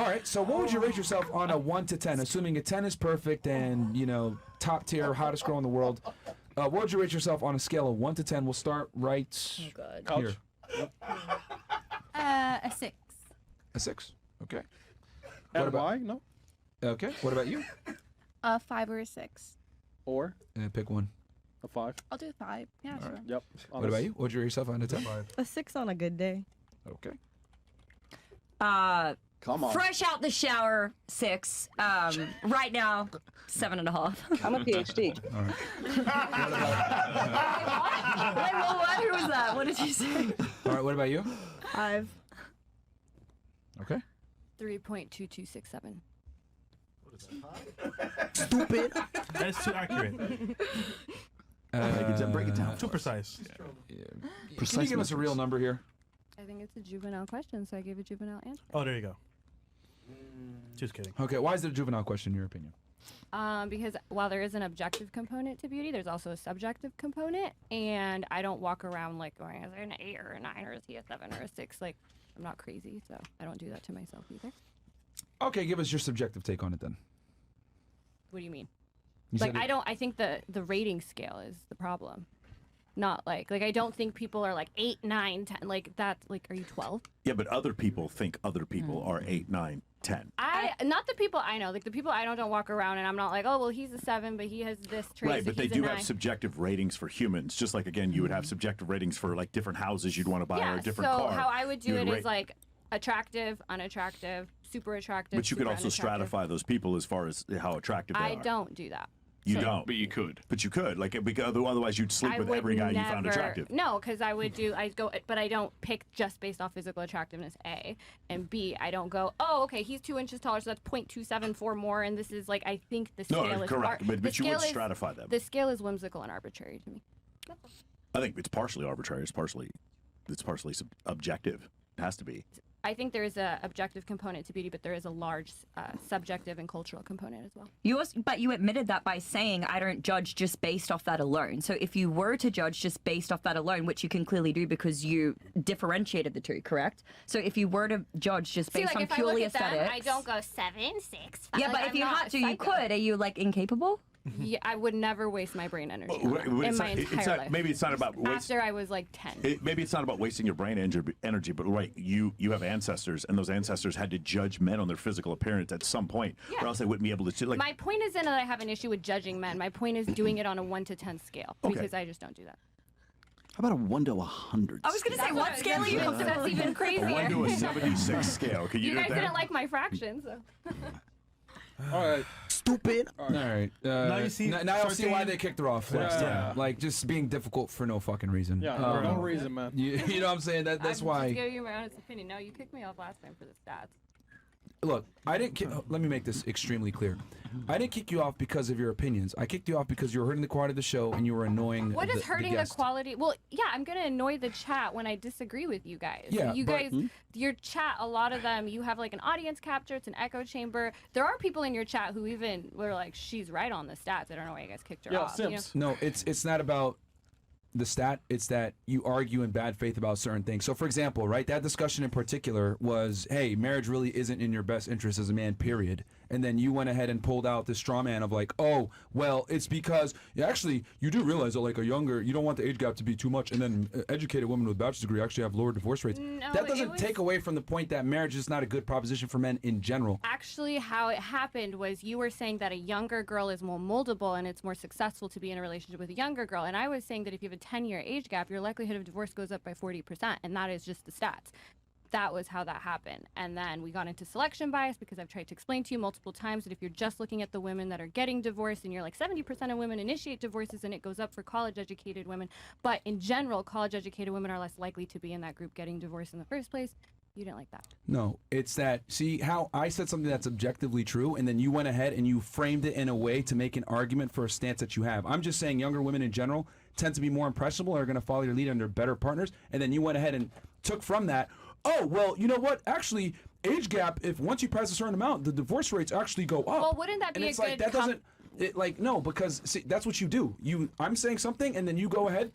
right, so what would you rate yourself on a 1 to 10, assuming a 10 is perfect and, you know, top tier, hottest girl in the world? What would you rate yourself on a scale of 1 to 10? We'll start right here. A 6. A 6. Okay. What about no? Okay. What about you? A 5 or a 6. Or pick one. A 5. I'll do 5. Yeah, sure. Yep. What about you? What would you rate yourself on a 10? A 6 on a good day. Okay. Come on. Fresh out the shower, 6. Right now, 7.5. I'm a PhD. All right. Wait, what? Who was that? What did you say? All right. What about you? 5. Okay. 3.2267. Stupid. That's too accurate. Break it down. Too precise. Can you give us a real number here? I think it's a juvenile question, so I gave a juvenile answer. Oh, there you go. Just kidding. Okay. Why is it a juvenile question, in your opinion? Because while there is an objective component to beauty, there's also a subjective component, and I don't walk around like going, is it an 8 or a 9 or is he a 7 or a 6? Like, I'm not crazy, so I don't do that to myself either. Okay, give us your subjective take on it then. What do you mean? You Like, said it- I think the rating scale is the problem. Not like I don't think people are like 8, 9, 10. Like, that's like, are you 12? Yeah, but other people think other people are 8, 9, 10. Not the people I know. Like, the people I know don't walk around and I'm not like, oh, well, he's a 7, but he has this trait. Right, so but they he's a do 9. have subjective ratings for humans. Just like, again, you would have subjective ratings for like different houses you'd want to buy or a different so car. how I would do You it rate- is like attractive, unattractive, super attractive. But you could super also unattractive. stratify those people as far as how attractive they I are. don't do that. You don't. But you could. But you could. Like, because otherwise you'd sleep I with would every guy you found never- attractive. No, because I would do, but I don't pick just based off physical attractiveness, A. And B, I don't go, oh, okay, he's 2 inches taller, so that's 0.274 more, and this is like, I think the No, scale is... correct, but the you would scale is- stratify them. The scale is whimsical and arbitrary to me. I think it's partially arbitrary. It's partially objective. It has to be. I think there is a objective component to beauty, but there is a large subjective and cultural component as well. But you admitted that by saying I don't judge just based off that alone. So if you were to judge just based off that alone, which you can clearly do because you differentiated the two, correct? So if you were to judge just based on if purely I look at aesthetics, them, I don't go 7, 6, 5. yeah, Like, but if I'm you not had to, a you psycho. could. Are you like incapable? Yeah, I would never waste my brain energy on that Well, in it's my not- entire life. Maybe it's not about After I was like 10. Maybe it's not about wasting your brain energy, but right, you have ancestors, and those ancestors had to judge men on their physical appearance at some point, Yeah. or else they wouldn't be able to. Like, My point isn't that I have an issue with judging men. My point is doing it on a 1 to 10 scale because I just don't do that. how about a 1 to 100? I was going to say, what scale are you comfortable That's even A crazier. 1 to a 76 scale. Okay, You do guys that? didn't like my fractions, so. All right. Stupid. All right. Now you see- Now I see why they kicked her off. Yeah. Like, just being difficult for no fucking reason. Yeah, for no reason, man. You know what I'm saying? That's I'm why. just giving you my honest opinion. No, you kicked me off last time for the stats. Look, I didn't. Let me make this extremely clear. I didn't kick you off because of your opinions. I kicked you off because you were hurting the quality of the show and you were annoying. What is hurting the guest. quality? Well, yeah, I'm gonna annoy the chat when I disagree with you guys. Yeah, you but- guys, your chat, a lot of them, you have like an audience capture. It's an echo chamber. There are people in your chat who even were like, "She's right on the stats." I don't know why you guys kicked her Yeah, off. you know? Sims. No, it's not about the stat. It's that you argue in bad faith about certain things. So, for example, right, that discussion in particular was, hey, marriage really isn't in your best interest as a man, period. And then you went ahead and pulled out this straw man of like, oh, well, it's because actually you do realize that like you don't want the age gap to be too much. And then educated women with bachelor's degree actually have lower divorce rates. No, that it doesn't was- take away from the point that marriage is not a good proposition for men in general. Actually, how it happened was you were saying that a younger girl is more moldable and it's more successful to be in a relationship with a younger girl. And I was saying that if you have a 10-year age gap, your likelihood of divorce goes up by 40%. And that is just the stats. That was how that happened. And then we got into selection bias because I've tried to explain to you multiple times that if you're just looking at the women that are getting divorced and you're like 70% of women initiate divorces and it goes up for college-educated women. But in general, college-educated women are less likely to be in that group getting divorced in the first place. You didn't like that. No, it's that, see how I said something that's objectively true, and then you went ahead and you framed it in a way to make an argument for a stance that you have. I'm just saying younger women in general tend to be more impressionable, are going to follow your lead and they're better partners, and then you went ahead and took from that, oh, well, you know what, actually, age gap, if once you pass a certain amount, the divorce rates actually go up. Well, wouldn't that and be it's a like, good that doesn't, no, because, see, that's what you do. I'm saying something, and then you go ahead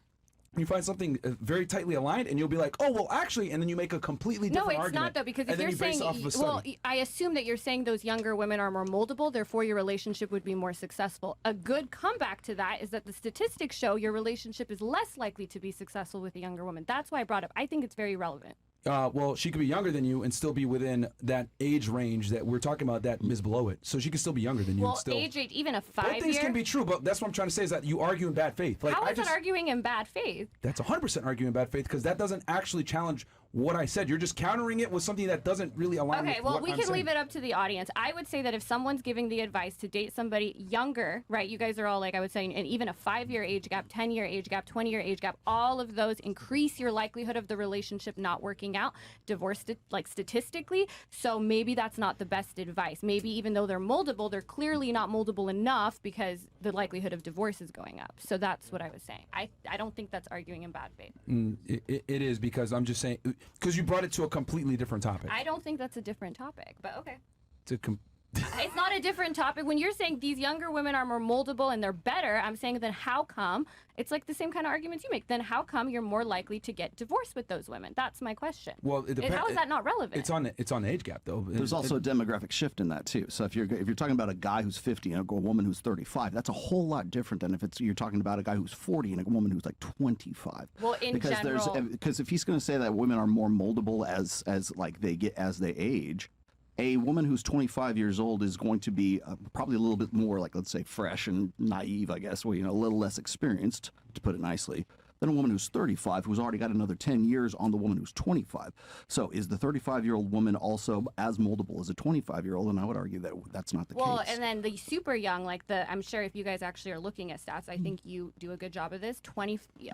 You find something very tightly aligned, and you'll be like, oh, well, actually, and then you make a completely No, different it's argument. not though, because and if then you're you base saying, it off of a well, study. I assume that you're saying those younger women are more moldable, therefore your relationship would be more successful. A good comeback to that is that the statistics show your relationship is less likely to be successful with a younger woman. That's why I brought it up. I think it's very relevant. Well, she could be younger than you and still be within that age range that we're talking about that is below it. So she could still be younger than you. Well, and still, even a both things 5-year. can be true, but that's what I'm trying to say is that you argue in bad faith. Like, How I is just, that arguing in bad faith? That's 100% arguing in bad faith because that doesn't actually challenge what I said. You're just countering it with something that doesn't really align Okay, with well, what we I'm can saying. leave it up to the audience. I would say that if someone's giving the advice to date somebody younger, right? You guys are all like, I was saying, and even a 5-year age gap, 10-year age gap, 20-year age gap, all of those increase your likelihood of the relationship not working out, divorce, like statistically. So maybe that's not the best advice. Maybe even though they're moldable, they're clearly not moldable enough because the likelihood of divorce is going up. So that's what I was saying. I don't think that's arguing in bad faith. It is because I'm just saying, because you brought it to a completely different topic. I don't think that's a different topic, but okay. To It's not a different topic. When you're saying these younger women are more moldable and they're better, I'm saying then how come? It's like the same kind of arguments you make. Then how come you're more likely to get divorced with those women? That's my question. Well, it depends. How is that not relevant? It's on the age gap though. There's also a demographic shift in that too. So if you're talking about a guy who's 50 and a woman who's 35, that's a whole lot different than if you're talking about a guy who's 40 and a woman who's like 25. Well, in general, because if he's going to say that women are more moldable as like they get as they age, a woman who's 25 years old is going to be probably a little bit more like, let's say, fresh and naive, I guess, well, a little less experienced, to put it nicely, than a woman who's 35 who's already got another 10 years on the woman who's 25. So is the 35-year-old woman also as moldable as a 25-year-old? And I would argue that that's not the case. well, and then the super young, like I'm sure if you guys actually are looking at stats, I think you do a good job of this.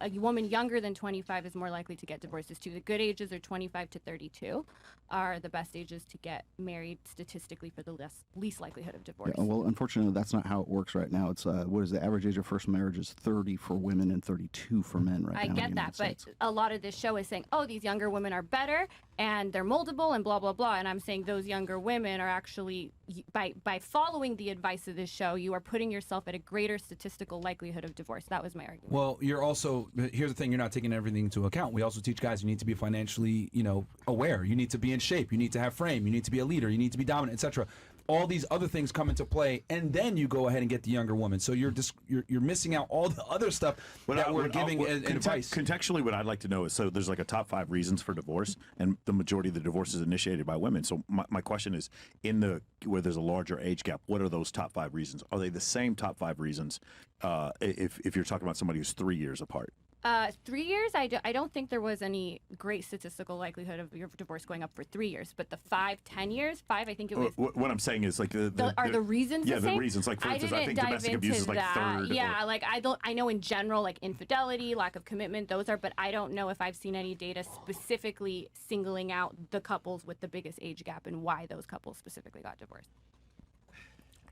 A woman younger than 25 is more likely to get divorces too. The good ages are 25 to 32 are the best ages to get married statistically for the least likelihood of divorce. Yeah, well, unfortunately, that's not how it works right now. It's what is the average age of first marriage is 30 for women and 32 for men right now. I in the get that, United but States. a lot of this show is saying, oh, these younger women are better and they're moldable and blah, blah, blah. And I'm saying those younger women are actually, by following the advice of this show, you are putting yourself at a greater statistical likelihood of divorce. That was my argument. Well, you're also, here's the thing, you're not taking everything into account. We also teach guys you need to be financially, aware. You need to be in shape. You need to have frame. You need to be a leader. You need to be dominant, etc. All these other things come into play, and then you go ahead and get the younger woman. So you're missing out all the other stuff that we're giving as advice. Contextually, what I'd like to know is, so there's like a top 5 reasons for divorce, and the majority of the divorce is initiated by women. So my question is, where there's a larger age gap, what are those top 5 reasons? Are they the same top 5 reasons if you're talking about somebody who's 3 years apart? 3 years, I don't think there was any great statistical likelihood of your divorce going up for 3 years. But the 5-10 years, I think it was. What I'm saying is like are the reasons yeah, the same? the reasons. Like for instance, I think domestic abuse is like that. third. Yeah, like I know in general, like infidelity, lack of commitment, those are. But I don't know if I've seen any data specifically singling out the couples with the biggest age gap and why those couples specifically got divorced.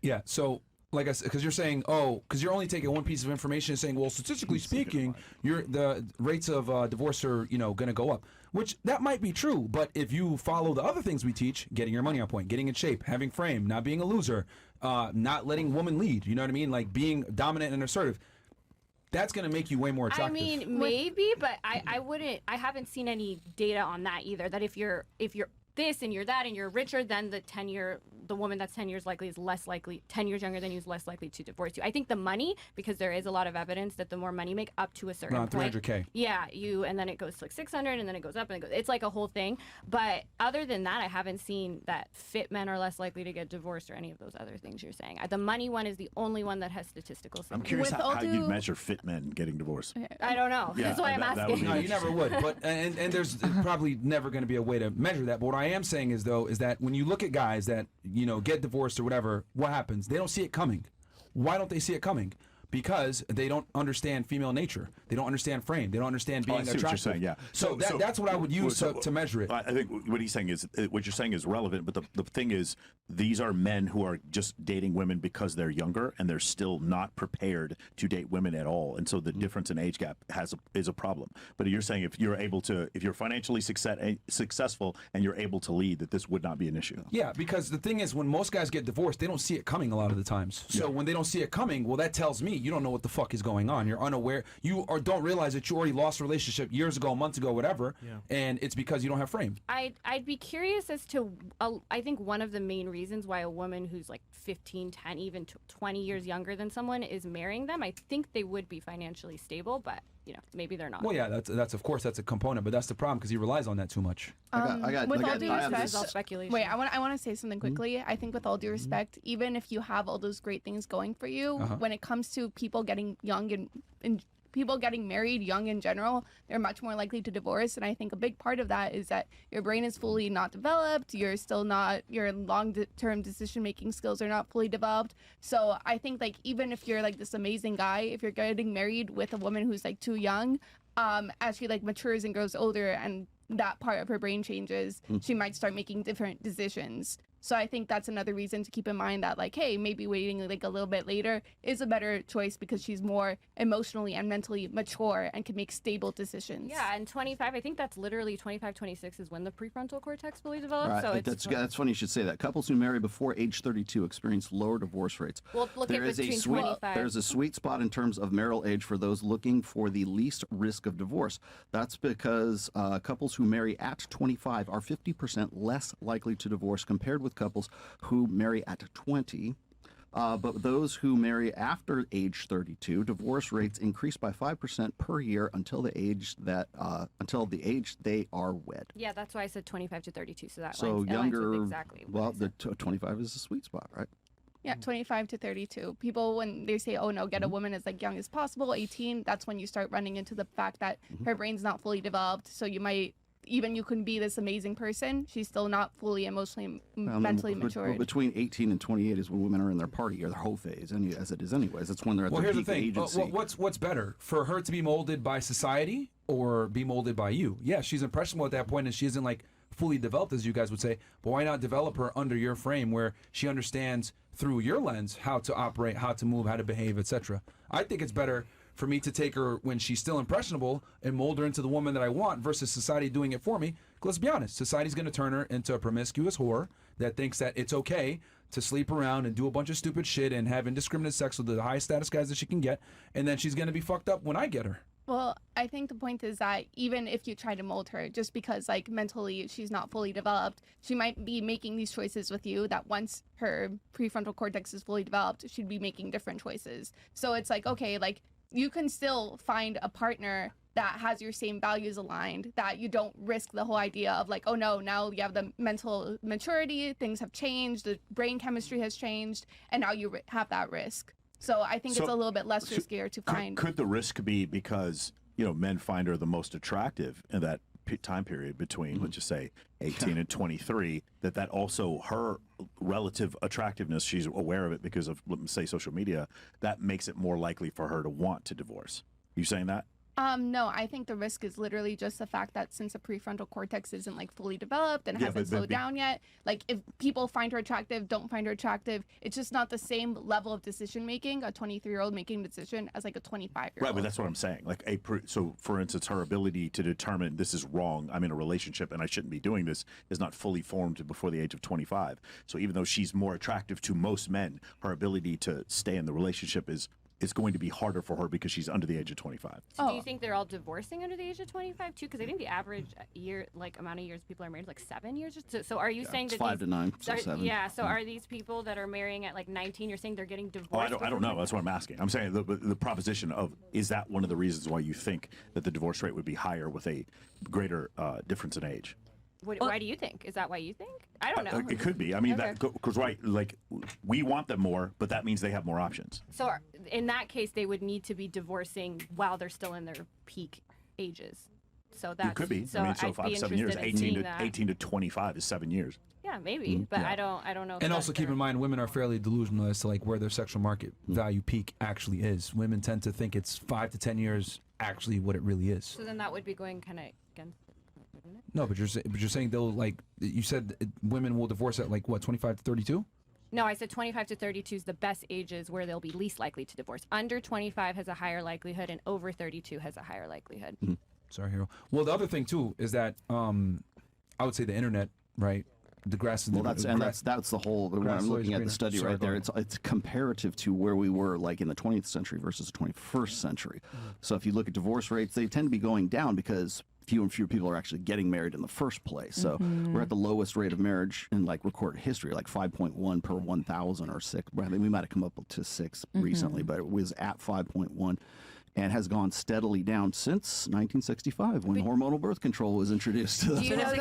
Yeah. So, like I said, because you're saying, because you're only taking one piece of information and saying, well, statistically speaking, the rates of divorce are, going to go up. Which that might be true, but if you follow the other things we teach, getting your money on point, getting in shape, having frame, not being a loser, not letting women lead, you know what I mean, like being dominant and assertive. That's going to make you way more attractive. I mean, maybe, but I wouldn't. I haven't seen any data on that either. That if you're this and you're that and you're richer, then the woman that's 10 years likely is less likely, 10 years younger than you is less likely to divorce you. I think the money, because there is a lot of evidence that the more money you make up to a certain point. 300K. Yeah, and then it goes to like 600 and then it goes up and it's like a whole thing. But other than that, I haven't seen that fit men are less likely to get divorced or any of those other things you're saying. The money one is the only one that has statistical I'm significance. curious how you measure fit men getting divorced. I don't know. Yeah, That's why I'm that would asking. be No, you never would. But and there's probably never going to be a way to measure that. But what I am saying is that when you look at guys that get divorced or whatever, what happens? They don't see it coming. Why don't they see it coming? Because they don't understand female nature. They don't understand frame. They don't understand being I see attractive. what you're saying, yeah. So that's what I would use to measure it. I think what he's saying is what you're saying is relevant, but the thing is these are men who are just dating women because they're younger and they're still not prepared to date women at all, and so the difference in age gap is a problem. But you're saying if you're financially successful and you're able to lead, that this would not be an issue. Yeah, because the thing is, when most guys get divorced, they don't see it coming a lot of the times. So when they don't see it coming, well, that tells me you don't know what the fuck is going on. You're unaware. You or don't realize that you already lost a relationship years ago, months ago, whatever, and it's because you don't have frame. I'd be curious as to, I think one of the main reasons why a woman who's like 15, 10, even 20 years younger than someone is marrying them, I think they would be financially stable, but maybe they're not. Well, yeah, that's of course that's a component, but that's the problem because he relies on that too much. With all due I have respect, this- all speculation. wait, I want to say something quickly. I think with all due respect, even if you have all those great things going for you, when it comes to people getting young and people getting married young in general, they're much more likely to divorce. And I think a big part of that is that your brain is fully not developed. You're still not, your long-term decision-making skills are not fully developed. So I think like even if you're like this amazing guy, if you're getting married with a woman who's like too young, as she like matures and grows older and that part of her brain changes, she might start making different decisions. So I think that's another reason to keep in mind that like, hey, maybe waiting like a little bit later is a better choice because she's more emotionally and mentally mature and can make stable decisions. Yeah, and 25, I think that's literally 25, 26 is when the prefrontal cortex fully develops. Right. So it's That's funny you should say that. Couples who marry before age 32 experience lower divorce rates. Well, look at between 25. There's a sweet spot in terms of marital age for those looking for the least risk of divorce. That's because couples who marry at 25 are 50% less likely to divorce compared with couples who marry at 20. But those who marry after age 32, divorce rates increase by 5% per year until the age they are wed. Yeah, that's why I said 25 to 32. So that So lines, younger, it lines with exactly. what well, I said. 25 is a sweet spot, right? Yeah, 25 to 32. People, when they say, oh no, get a woman as like young as possible, 18, that's when you start running into the fact that her brain's not fully developed. So you might, even you can be this amazing person, she's still not fully emotionally, mentally matured. Between 18 and 28 is when women are in their party or their whole phase, as it is anyways. That's when they're at Well, their here's the peak thing. agency. What's better for her to be molded by society or be molded by you? Yeah, she's impressionable at that point, and she isn't like fully developed, as you guys would say. But why not develop her under your frame, where she understands through your lens how to operate, how to move, how to behave, etc. I think it's better for me to take her when she's still impressionable and mold her into the woman that I want versus society doing it for me. Let's be honest, society's going to turn her into a promiscuous whore that thinks that it's okay to sleep around and do a bunch of stupid shit and have indiscriminate sex with the highest status guys that she can get, and then she's going to be fucked up when I get her. Well, I think the point is that even if you try to mold her, just because like mentally she's not fully developed, she might be making these choices with you that once her prefrontal cortex is fully developed, she'd be making different choices. So it's like, okay, like you can still find a partner that has your same values aligned, that you don't risk the whole idea of like, oh no, now you have the mental maturity, things have changed, the brain chemistry has changed, and now you have that risk. So I think it's a little bit less riskier to find. Could the risk be because men find her the most attractive in that time period between, let's just say, 18 and 23, that also her relative attractiveness, she's aware of it because of, let me say, social media, that makes it more likely for her to want to divorce. You saying that? No, I think the risk is literally just the fact that since the prefrontal cortex isn't like fully developed and hasn't slowed down yet, like if people find her attractive, don't find her attractive, it's just not the same level of decision making, a 23-year-old making a decision as like a 25-year-old. Right, but that's what I'm saying. Like so for instance, her ability to determine this is wrong, I'm in a relationship and I shouldn't be doing this, is not fully formed before the age of 25. So even though she's more attractive to most men, her ability to stay in the relationship is going to be harder for her because she's under the age of 25. So do you think they're all divorcing under the age of 25 too? Because I think the average amount of years people are married like 7 years. So are you saying that 5 to 9, so 7. Yeah. So are these people that are marrying at like 19? You're saying they're getting divorced? I don't know. That's what I'm asking. I'm saying the proposition of, is that one of the reasons why you think that the divorce rate would be higher with a greater difference in age? Why do you think? Is that why you think? I don't know. It could be. I mean, Okay. because right, like we want them more, but that means they have more options. So in that case, they would need to be divorcing while they're still in their peak ages. So that It could be. So I mean, so I'd 5 be 7 years. interested in seeing that. 18 to 25 is 7 years. Yeah, maybe, but yeah. I don't know. if And that's also keep their- in mind, women are fairly delusional as to like where their sexual market value peak actually is. Women tend to think it's 5 to 10 years actually what it really is. So then that would be going kind of against. No, but you're saying they'll like you said women will divorce at like what 25 to 32. No, I said 25 to 32 is the best ages where they'll be least likely to divorce. Under 25 has a higher likelihood, and over 32 has a higher likelihood. Sorry, Hero. Well, the other thing too is that I would say the internet, right? The grass is well, that's the whole. When I'm looking at the study right there, it's comparative to where we were like in the 20th century versus the 21st century. So if you look at divorce rates, they tend to be going down because fewer and fewer people are actually getting married in the first place. So we're at the lowest rate of marriage in like recorded history, like 5.1 per 1,000 or 6. I think we might have come up to 6 recently, but it was at 5.1. And has gone steadily down since 1965 when hormonal birth control was introduced. Do you know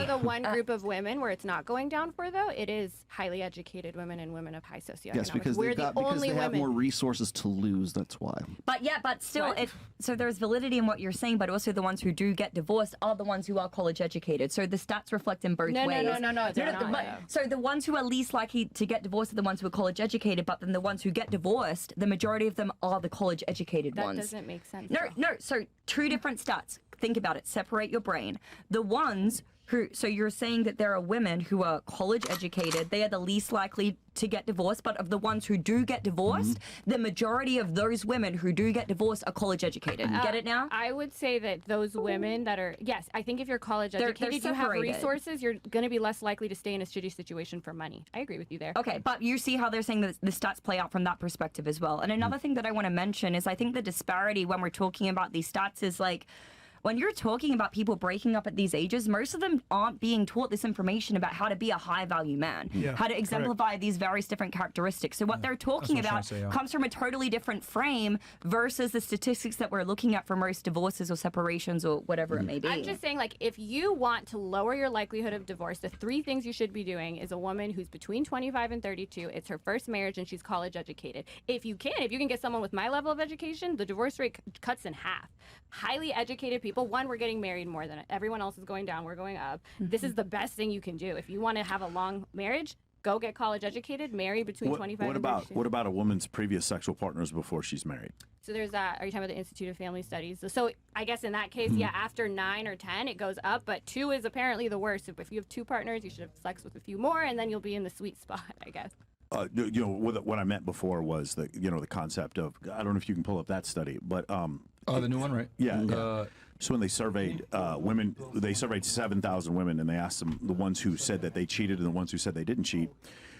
the one group of women where it's not going down for, though? It is highly educated women and women of high socioeconomic. Yes, because we're they have more resources to lose. That's why. But still, so there's validity in what you're saying, but also the ones who do get divorced are the ones who are college educated. So the stats reflect in both ways. No. So the ones who are least likely to get divorced are the ones who are college educated, but then the ones who get divorced, the majority of them are the college educated ones. That doesn't make sense. No. So two different stats. Think about it. Separate your brain. The ones who, so you're saying that there are women who are college educated, they are the least likely to get divorced, but of the ones who do get divorced, the majority of those women who do get divorced are college educated. Get it now? I would say that those women that are, yes, I think if you're college educated, you have resources, you're going to be less likely to stay in a shitty situation for money. I agree with you there. Okay, but you see how they're saying that the stats play out from that perspective as well. And another thing that I want to mention is I think the disparity when we're talking about these stats is like, when you're talking about people breaking up at these ages, most of them aren't being taught this information about how to be a high-value man, how to exemplify these various different characteristics. So what they're talking about comes from a totally different frame versus the statistics that we're looking at for most divorces or separations or whatever it may be. I'm just saying, like, if you want to lower your likelihood of divorce, the 3 things you should be doing is a woman who's between 25 and 32, it's her first marriage, and she's college educated. If you can get someone with my level of education, the divorce rate cuts in half. Highly educated people, one, we're getting married more than everyone else is going down, we're going up. This is the best thing you can do. If you want to have a long marriage, go get college educated, marry between 25 and 32. What about a woman's previous sexual partners before she's married? So there's that. Are you talking about the Institute of Family Studies? So I guess in that case, after 9 or 10, it goes up, but 2 is apparently the worst. If you have 2 partners, you should have sex with a few more, and then you'll be in the sweet spot, I guess. What I meant before was the concept of, I don't know if you can pull up that study, but the new one, right? Yeah. So when they surveyed women, they surveyed 7,000 women, and they asked them, the ones who said that they cheated and the ones who said they didn't cheat.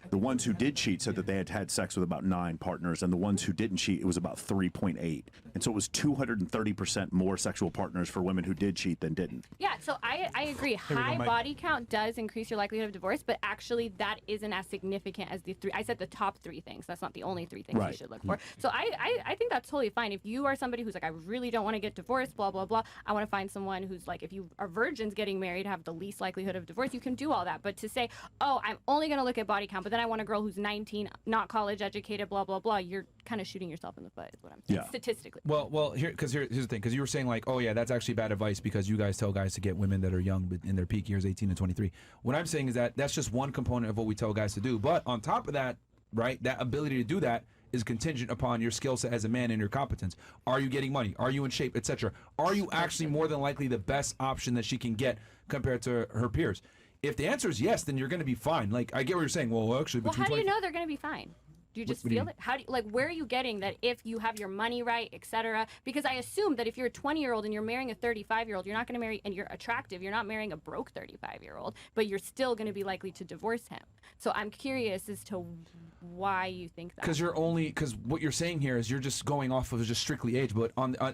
The ones who did cheat said that they had had sex with about 9 partners, and the ones who didn't cheat, it was about 3.8. And so it was 230% more sexual partners for women who did cheat than didn't. Yeah, so I agree. High body count does increase your likelihood of divorce, but actually that isn't as significant as the 3. I said the top 3 things. That's not the only 3 things you should look for. So I think that's totally fine. If you are somebody who's like, I really don't want to get divorced, blah, blah, blah, I want to find someone who's like, if you are virgins getting married, have the least likelihood of divorce, you can do all that. But to say, oh, I'm only going to look at body count, but then I want a girl who's 19, not college educated, blah, blah, blah, you're kind of shooting yourself in the foot is what I'm saying, statistically. Well, here's the thing, because you were saying like, oh yeah, that's actually bad advice because you guys tell guys to get women that are young but in their peak years, 18 to 23. What I'm saying is that that's just one component of what we tell guys to do. But on top of that, right, that ability to do that is contingent upon your skill set as a man and your competence. Are you getting money? Are you in shape, etc.? Are you actually more than likely the best option that she can get compared to her peers? If the answer is yes, then you're going to be fine. Like, I get what you're saying. Well, actually, how do you know they're going to be fine? Do you just feel it? How do you, like, where are you getting that if you have your money right, etc.? Because I assume that if you're a 20-year-old and you're marrying a 35-year-old, you're not going to marry, and you're attractive, you're not marrying a broke 35-year-old, but you're still going to be likely to divorce him. So I'm curious as to why you think that. Because what you're saying here is you're just going off of just strictly age, but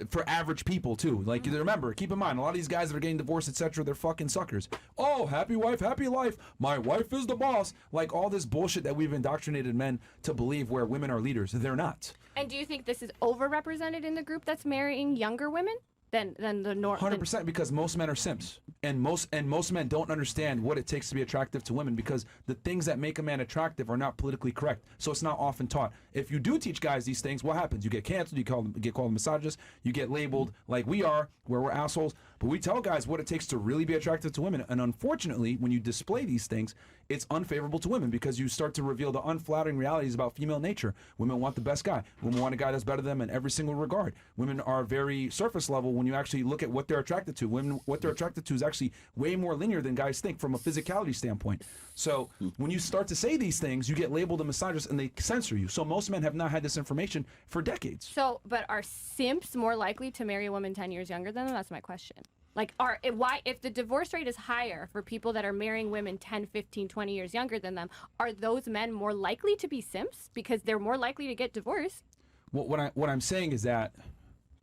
for average people too. Like, remember, keep in mind, a lot of these guys that are getting divorced, etc., they're fucking suckers. Oh, happy wife, happy life. My wife is the boss. Like all this bullshit that we've indoctrinated men to believe where women are leaders. They're not. And do you think this is overrepresented in the group that's marrying younger women than the norm? 100%, because most men are simps, and most men don't understand what it takes to be attractive to women, because the things that make a man attractive are not politically correct. So it's not often taught. If you do teach guys these things, what happens? You get canceled. You get called a misogynist. You get labeled like we are, where we're assholes. But we tell guys what it takes to really be attractive to women. And unfortunately, when you display these things, it's unfavorable to women because you start to reveal the unflattering realities about female nature. Women want the best guy. Women want a guy that's better than them in every single regard. Women are very surface level when you actually look at what they're attracted to. Women, what they're attracted to is actually way more linear than guys think from a physicality standpoint. So when you start to say these things, you get labeled a misogynist and they censor you. So most men have not had this information for decades. So, but are simps more likely to marry a woman 10 years younger than them? That's my question. Like, why, if the divorce rate is higher for people that are marrying women 10, 15, 20 years younger than them, are those men more likely to be simps because they're more likely to get divorced? Well, what I'm saying is that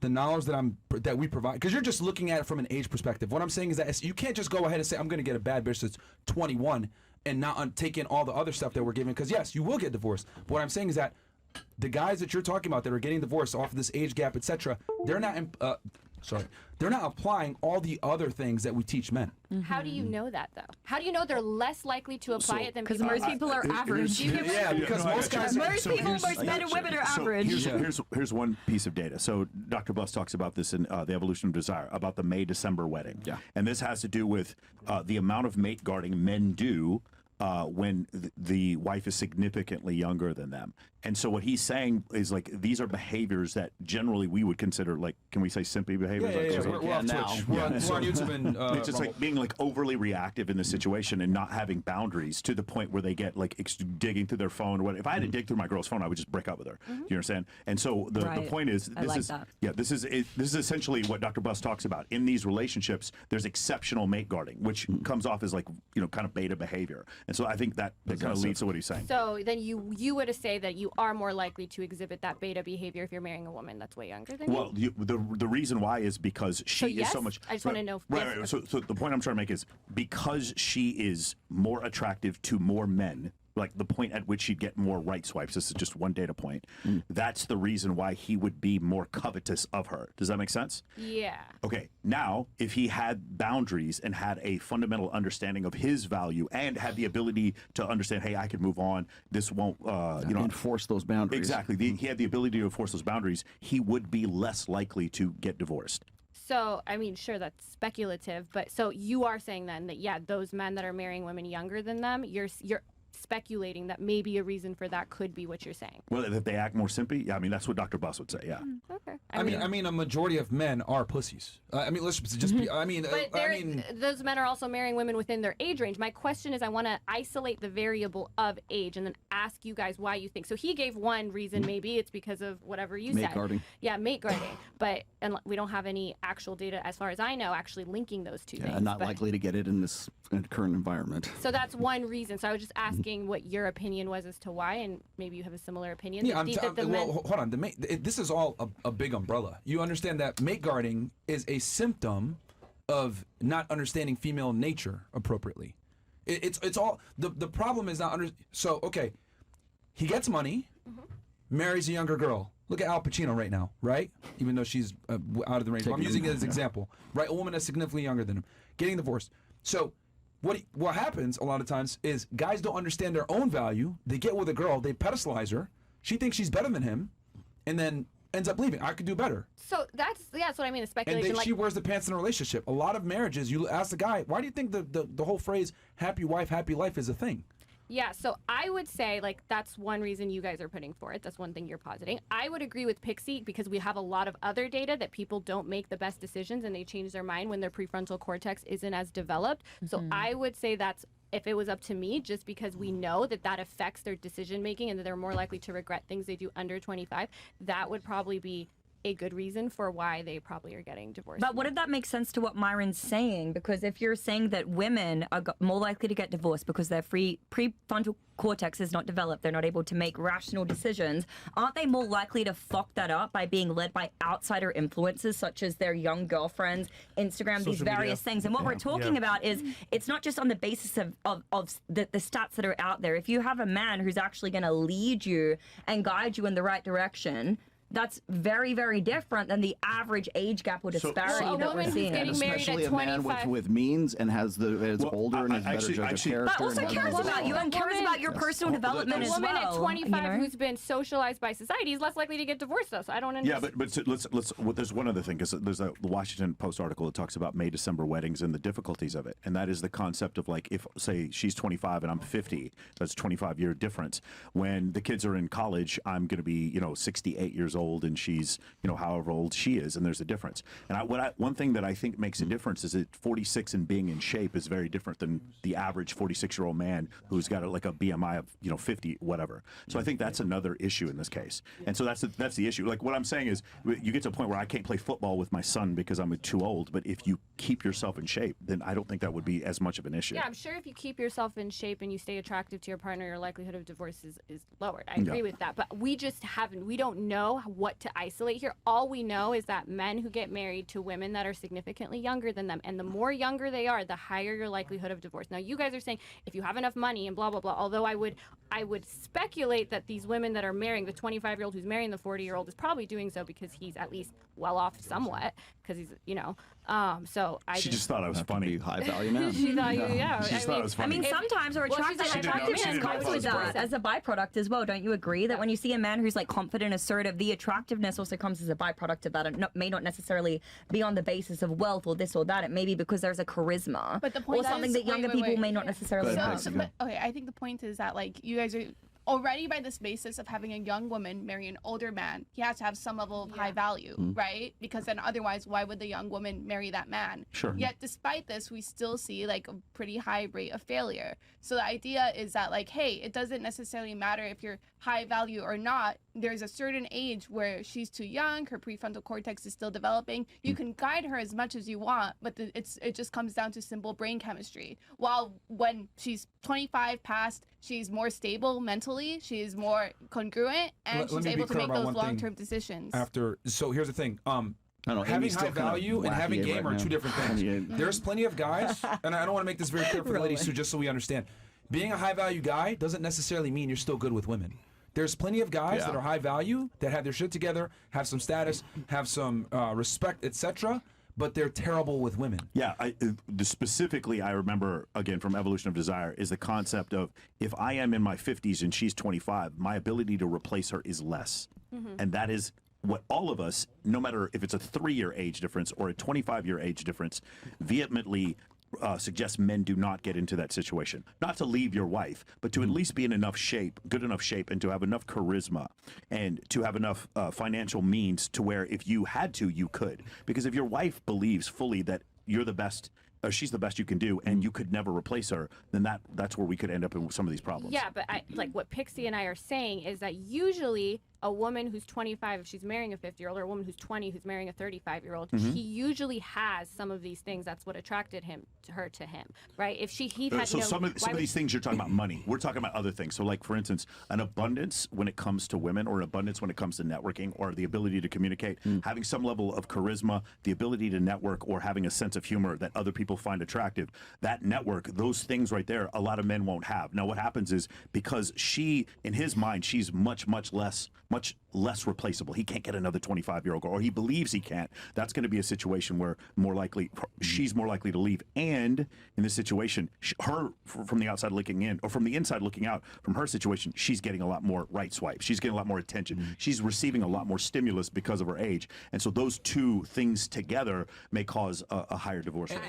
the knowledge that we provide, because you're just looking at it from an age perspective. What I'm saying is that you can't just go ahead and say, I'm going to get a bad bitch that's 21 and not take in all the other stuff that we're giving, because yes, you will get divorced. But what I'm saying is that the guys that you're talking about that are getting divorced off of this age gap, etc., they're not they're not applying all the other things that we teach men. How do you know that, though? How do you know they're less likely to apply it than Because people? most people are average. Because most guys, Most people, most men and women are average. Here's one piece of data. So Dr. Buss talks about this in The Evolution of Desire, about the May-December wedding. Yeah. And this has to do with the amount of mate guarding men do when the wife is significantly younger than them. And so what he's saying is, like, these are behaviors that generally we would consider, like, can we say simpy behaviors? We're off Twitch. We're on YouTube and it's just like being like overly reactive in the situation and not having boundaries to the point where they get like digging through their phone. Or what if I had to dig through my girl's phone, I would just break up with her. Do you understand? And so the point is, this is essentially what Dr. Buss talks about. In these relationships, there's exceptional mate guarding, which comes off as like, kind of beta behavior. And so I think that kind of leads to what he's saying. So then you would say that you are more likely to exhibit that beta behavior if you're marrying a woman that's way younger than you? Well, the reason why is because she is so much. I just want to know. Right. So the point I'm trying to make is because she is more attractive to more men. Like the point at which she'd get more right swipes. This is just one data point. That's the reason why he would be more covetous of her. Does that make sense? Yeah. Okay. Now, if he had boundaries and had a fundamental understanding of his value and had the ability to understand, hey, I can move on. This won't, enforce those boundaries. Exactly. He had the ability to enforce those boundaries. He would be less likely to get divorced. So, I mean, sure, that's speculative, but so you are saying then that, yeah, those men that are marrying women younger than them, you're speculating that maybe a reason for that could be what you're saying. Well, if they act more simpy, yeah, I mean, that's what Dr. Buss would say, yeah. Okay. I mean, a majority of men are pussies. I mean, let's just be. But those men are also marrying women within their age range. My question is, I want to isolate the variable of age and then ask you guys why you think. So he gave one reason, maybe it's because of whatever you said. Mate guarding. Yeah, mate guarding. And we don't have any actual data, as far as I know, actually linking those two things. Not likely to get it in this current environment. So that's one reason. So I was just asking what your opinion was as to why, and maybe you have a similar opinion. Yeah, hold on. This is all a big umbrella. You understand that mate guarding is a symptom of not understanding female nature appropriately. It's all the problem is not So okay, he gets money, marries a younger girl. Look at Al Pacino right now, right? Even though she's out of the range. I'm using it as an example, right? A woman that's significantly younger than him, getting divorced. So what happens a lot of times is guys don't understand their own value. They get with a girl, they pedestalize her. She thinks she's better than him, and then ends up leaving. I could do better. So that's what I mean. The speculation. And she wears the pants in a relationship. A lot of marriages, you ask the guy, why do you think the whole phrase "happy wife, happy life" is a thing? Yeah, so I would say, like, that's one reason you guys are putting forth. That's one thing you're positing. I would agree with Pixie because we have a lot of other data that people don't make the best decisions and they change their mind when their prefrontal cortex isn't as developed. So I would say that's, if it was up to me, just because we know that affects their decision making and that they're more likely to regret things they do under 25, that would probably be a good reason for why they probably are getting divorced. But what if that makes sense to what Myron's saying? Because if you're saying that women are more likely to get divorced because their prefrontal cortex is not developed, they're not able to make rational decisions, aren't they more likely to fuck that up by being led by outsider influences such as their young girlfriends, Instagram, these various things? And what we're talking about is it's not just on the basis of the stats that are out there. If you have a man who's actually going to lead you and guide you in the right direction, that's very, very different than the average age gap or disparity Well, a that woman we're who's seeing. getting married Especially at a man 25. with means and is older and is better judge of character. But also and cares whatnot. about you and cares about your personal development A as woman well. at 25 you know? who's been socialized by society is less likely to get divorced, though. So I don't Yeah, understand. but there's one other thing, because there's the Washington Post article that talks about May December weddings and the difficulties of it, and that is the concept of, like, if say she's 25 and I'm 50, that's 25-year difference. When the kids are in college, I'm going to be 68 years old and she's however old she is, and there's a difference. And one thing that I think makes a difference is that 46 and being in shape is very different than the average 46-year-old man who's got like a BMI of 50 whatever. So I think that's another issue in this case, and so that's the issue. Like, what I'm saying is, you get to a point where I can't play football with my son because I'm too old, but if you keep yourself in shape, then I don't think that would be as much of an issue. Yeah, I'm sure if you keep yourself in shape and you stay attractive to your partner, your likelihood of divorce is lowered. I agree with that. But we don't know what to isolate here. All we know is that men who get married to women that are significantly younger than them, and the more younger they are, the higher your likelihood of divorce. Now, you guys are saying if you have enough money and blah, blah, blah, although I would speculate that these women that are marrying the 25-year-old who's marrying the 40-year-old is probably doing so because he's at least well off somewhat, because he's, so She just thought I was funny. High value man. She thought you, yeah. She just thought it was I funny. mean, sometimes our Well, she's a attractiveness high-value man, comes with that as a byproduct as well. Don't you agree that when you see a man who's like confident, assertive, the attractiveness also comes as a byproduct of that, and may not necessarily be on the basis of wealth or this or that. It may be because there's a charisma But the point or something is- that younger wait, people wait. may not necessarily Go ahead, have. Pixie. But okay, I think the point is that like you guys are already by this basis of having a young woman marry an older man, he has to have some level of high value, right? Because then otherwise, why would the young woman marry that man? Sure. Yet despite this, we still see like a pretty high rate of failure. So the idea is that like, hey, it doesn't necessarily matter if you're high value or not. There's a certain age where she's too young, her prefrontal cortex is still developing. You can guide her as much as you want, but it just comes down to simple brain chemistry. While when she's 25 past, she's more stable mentally, she's more congruent, and Let she's me be able to clear make about those one thing. long-term decisions. So here's the thing. I don't know, Having Amy's high still kind of value and having wacky game right are now. two different things. There's plenty of guys, and I don't want to make this very clear for the ladies too, just so we understand. Being a high value guy doesn't necessarily mean you're still good with women. There's plenty of guys that are high value, that have their shit together, have some status, have some respect, etc., but they're terrible with women. Yeah, specifically, I remember, again, from Evolution of Desire, is the concept of, if I am in my 50s and she's 25, my ability to replace her is less. And that is what all of us, no matter if it's a 3-year age difference or a 25-year age difference, vehemently suggests men do not get into that situation. Not to leave your wife, but to at least be in enough shape, good enough shape, and to have enough charisma, and to have enough financial means to where if you had to, you could. Because if your wife believes fully that you're the best, or she's the best you can do, and you could never replace her, then that's where we could end up in some of these problems. Yeah, but like what Pixie and I are saying is that usually a woman who's 25, if she's marrying a 50-year-old, or a woman who's 20 who's marrying a 35-year-old, she usually has some of these things. That's what attracted her to him, right? If he had So some of these things, you're talking about money. We're talking about other things. So, like, for instance, an abundance when it comes to women, or an abundance when it comes to networking, or the ability to communicate, having some level of charisma, the ability to network, or having a sense of humor that other people find attractive. That network, those things right there, a lot of men won't have. Now, what happens is, because she, in his mind, she's much less replaceable. He can't get another 25-year-old girl, or he believes he can't. That's going to be a situation where she's more likely to leave. And in this situation, her, from the outside looking in, or from the inside looking out, from her situation, she's getting a lot more right swipe. She's getting a lot more attention. She's receiving a lot more stimulus because of her age. And so those two things together may cause a higher divorce rate.